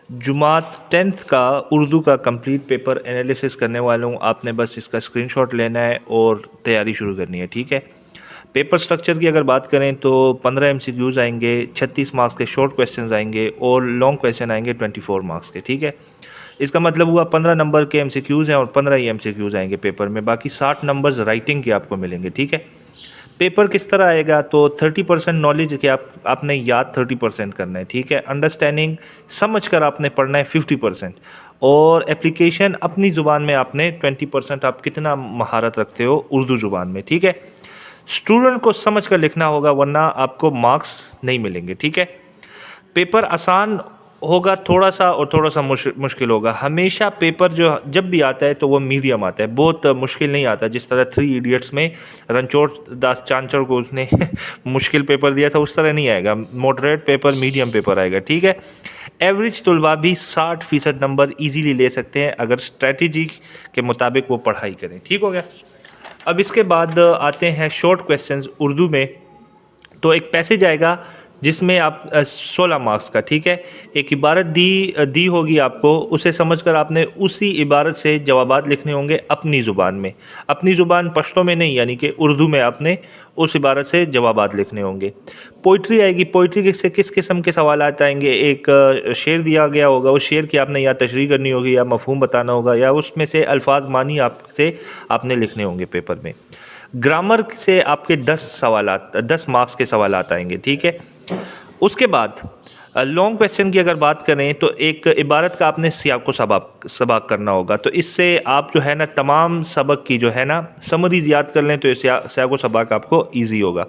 جماعت 10th کا اردو کا کمپلیٹ پیپر انالیسس کرنے والا ہوں. آپ نے بس اس کا اسکرین شاٹ لینا ہے اور تیاری شروع کرنی ہے. ٹھیک ہے. پیپر سٹرکچر کی اگر بات کریں تو 15 MCQs آئیں گے, 36 مارکس کے شارٹ کویسچنز آئیں گے اور لانگ کویسچن آئیں گے 24 مارکس کے. ٹھیک ہے. اس کا مطلب ہوا 15 نمبر کے MCQs ہیں اور 15 ہی MCQs آئیں گے پیپر میں. باقی 60 نمبرز رائٹنگ کے آپ کو ملیں گے. ٹھیک ہے. پیپر کس طرح آئے گا تو 30% نالج کہ آپ نے یاد 30% کرنا ہے. ٹھیک ہے. انڈرسٹینڈنگ سمجھ کر آپ نے پڑھنا ہے 50%, اور اپلیکیشن اپنی زبان میں آپ نے 20%. آپ کتنا مہارت رکھتے ہو اردو زبان میں. ٹھیک ہے. اسٹوڈنٹ کو سمجھ کر لکھنا ہوگا ورنہ آپ کو مارکس نہیں ملیں گے. ٹھیک ہے. پیپر آسان ہوگا تھوڑا سا اور تھوڑا سا مشکل ہوگا. ہمیشہ پیپر جب بھی آتا ہے تو وہ میڈیم آتا ہے, بہت مشکل نہیں آتا. جس طرح 3 ایڈیٹس میں رنچوڑ داس چانچڑ کو اس نے مشکل پیپر دیا تھا, اس طرح نہیں آئے گا. ماڈریٹ پیپر, میڈیم پیپر آئے گا. ٹھیک ہے. ایوریج طلباء بھی 60% نمبر ایزیلی لے سکتے ہیں اگر اسٹریٹجی کے مطابق وہ پڑھائی کریں. ٹھیک ہو گیا. اب اس کے بعد آتے ہیں شارٹ کویسچنز اردو میں. تو ایک پیسج آئے گا جس میں آپ 16 مارکس کا. ٹھیک ہے. ایک عبارت دی ہوگی آپ کو, اسے سمجھ کر آپ نے اسی عبارت سے جوابات لکھنے ہوں گے اپنی زبان میں. اپنی زبان پشتو میں نہیں, یعنی کہ اردو میں آپ نے اس عبارت سے جوابات لکھنے ہوں گے. پوئٹری آئے گی. پوئٹری سے کس قسم کے سوالات آئیں گے؟ ایک شعر دیا گیا ہوگا, اس شعر کی آپ نے یا تشریح کرنی ہوگی یا مفہوم بتانا ہوگا, یا اس میں سے الفاظ معنی آپ نے لکھنے ہوں گے پیپر میں. گرامر سے آپ کے 10 مارکس کے سوالات آئیں گے. ٹھیک ہے. اس کے بعد لانگ کویسچن کی اگر بات کریں تو ایک عبارت کا آپ نے سیاق و سباق کرنا ہوگا. تو اس سے آپ جو ہے نا تمام سبق کی جو ہے نا سمریز یاد کر لیں تو سیاق و سباق آپ کو ایزی ہوگا.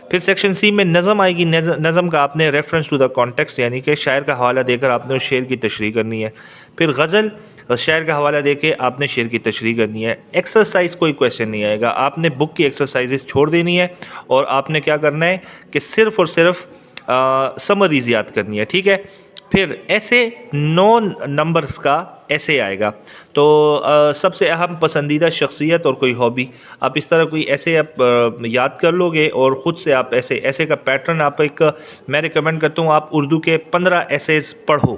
پھر سیکشن سی میں نظم آئے گی. نظم کا آپ نے ریفرنس ٹو دا کانٹیکسٹ, یعنی کہ شاعر کا حوالہ دے کر آپ نے اس شعر کی تشریح کرنی ہے. پھر غزل, شاعر کا حوالہ دے کے آپ نے شعر کی تشریح کرنی ہے. ایکسرسائز کوئی کویسچن نہیں آئے گا. آپ نے بک کی ایکسرسائزز چھوڑ دینی ہے اور آپ نے کیا کرنا ہے کہ صرف اور صرف سمریز یاد کرنی ہے. ٹھیک ہے. پھر ایسے 9 نمبرز کا ایسے آئے گا. تو سب سے اہم پسندیدہ شخصیت اور کوئی ہابی, آپ اس طرح کوئی ایسے آپ یاد کر لو گے اور خود سے آپ ایسے کا پیٹرن آپ میں ریکمینڈ کرتا ہوں آپ اردو کے 15 ایسیز پڑھو.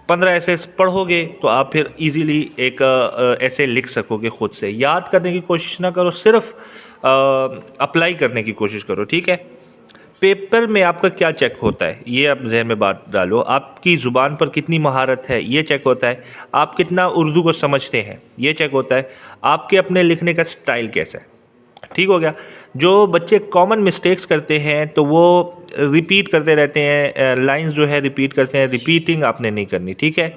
15 ایسیز پڑھو گے تو آپ پھر ایزیلی ایک ایسے لکھ سکو گے. خود سے یاد کرنے کی کوشش نہ کرو, صرف اپلائی کرنے کی کوشش کرو. ٹھیک ہے. پیپر میں آپ کا کیا چیک ہوتا ہے یہ آپ ذہن میں بات ڈالو. آپ کی زبان پر کتنی مہارت ہے یہ چیک ہوتا ہے. آپ کتنا اردو کو سمجھتے ہیں یہ چیک ہوتا ہے. آپ کے اپنے لکھنے کا سٹائل کیسا ہے. ٹھیک ہو گیا. جو بچے کامن مسٹیکس کرتے ہیں تو وہ ریپیٹ کرتے رہتے ہیں, لائنز جو ہے ریپیٹ کرتے ہیں. ریپیٹنگ آپ نے نہیں کرنی. ٹھیک ہے.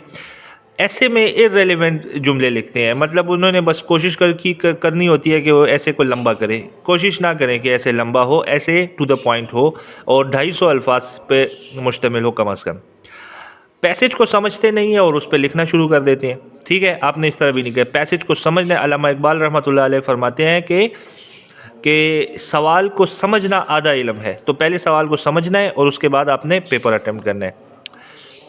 ایسے میں ارریلیونٹ جملے لکھتے ہیں, مطلب انہوں نے بس کوشش کرنی ہوتی ہے کہ وہ ایسے کو لمبا کرے. کوشش نہ کریں کہ ایسے لمبا ہو, ایسے ٹو دا پوائنٹ ہو اور 250 الفاظ پہ مشتمل ہو کم از کم. پیسج کو سمجھتے نہیں ہیں اور اس پہ لکھنا شروع کر دیتے ہیں. ٹھیک ہے. آپ نے اس طرح بھی نہیں کہا. پیسج کو سمجھنا, علامہ اقبال رحمۃ اللہ علیہ فرماتے ہیں کہ سوال کو سمجھنا آدھا علم ہے. تو پہلے سوال کو سمجھنا ہے اور اس کے بعد آپ نے پیپر اٹیمپٹ کرنا ہے.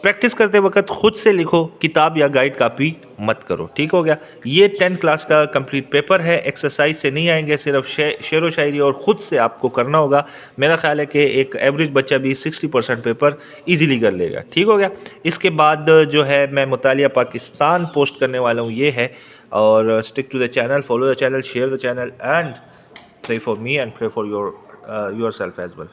پریکٹس کرتے وقت خود سے لکھو, کتاب یا گائیڈ کاپی مت کرو. ٹھیک ہو گیا. یہ 10th کلاس کا کمپلیٹ پیپر ہے. ایکسرسائز سے نہیں آئیں گے, صرف شعر و شاعری اور خود سے آپ کو کرنا ہوگا. میرا خیال ہے کہ ایک ایوریج بچہ بھی 60% پیپر ایزیلی کر لے گا. ٹھیک ہو گیا. اس کے بعد جو ہے میں مطالعہ پاکستان پوسٹ کرنے والا ہوں, یہ ہے. اور stick to the channel, follow the channel, share the channel, and pray for me and pray for yourself as well.